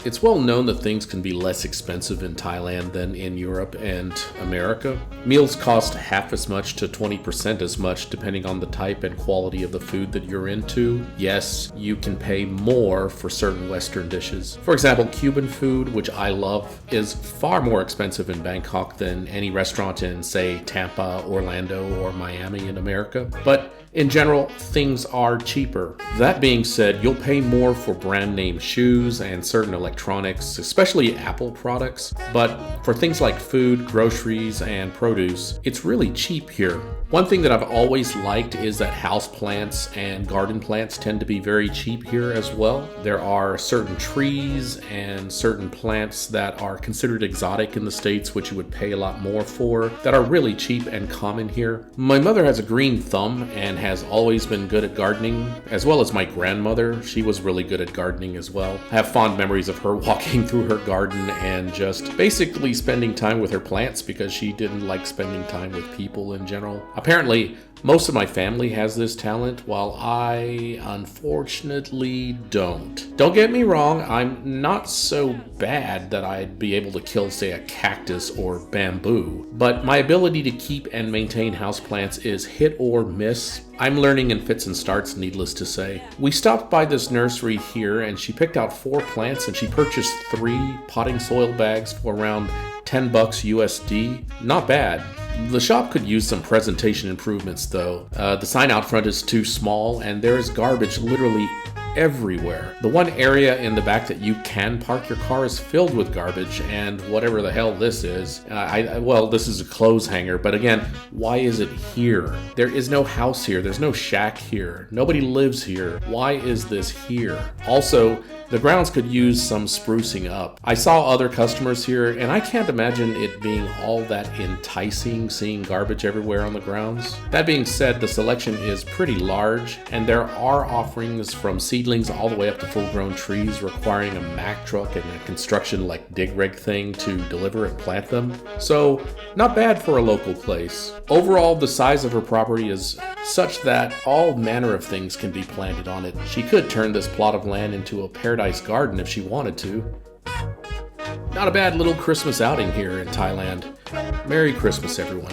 It's well known that things can be less expensive in Thailand than in Europe and America. Meals cost half as much to 20% as much depending on the type and quality of the food that you're into. Yes, you can pay more for certain Western dishes. For example, Cuban food, which I love, is far more expensive in Bangkok than any restaurant in, say, Tampa, Orlando, or Miami in America. But in general, things are cheaper. That being said, you'll pay more for brand name shoes and certain electronics, especially Apple products. But for things like food, groceries, and produce, it's really cheap here. One thing that I've always liked is that houseplants and garden plants tend to be very cheap here as well. There are certain trees and certain plants that are considered exotic in the States, which you would pay a lot more for, that are really cheap and common here. My mother has a green thumb and has always been good at gardening, as well as my grandmother. She was really good at gardening as well. I have fond memories of her walking through her garden and just basically spending time with her plants because she didn't like spending time with people in general. Apparently, most of my family has this talent, while I unfortunately don't. Don't get me wrong, I'm not so bad that I'd be able to kill, say, a cactus or bamboo, but my ability to keep and maintain houseplants is hit or miss. I'm learning in fits and starts, needless to say. We stopped by this nursery here and she picked out 4 plants and she purchased 3 potting soil bags for around $10 USD. Not bad. The shop could use some presentation improvements though. The sign out front is too small and there is garbage literally everywhere. The one area in the back that you can park your car is filled with garbage and whatever the hell this is. Well, this is a clothes hanger, but again, why is it here? There is no house here. There's no shack here. Nobody lives here. Why is this here? Also, the grounds could use some sprucing up. I saw other customers here, and I can't imagine it being all that enticing seeing garbage everywhere on the grounds. That being said, the selection is pretty large, and there are offerings from seedlings all the way up to full-grown trees requiring a Mack truck and a construction like dig rig thing to deliver and plant them. So, not bad for a local place. Overall, the size of her property is such that all manner of things can be planted on it. She could turn this plot of land into a paradise garden if she wanted to. Not a bad little Christmas outing here in Thailand. Merry Christmas, everyone.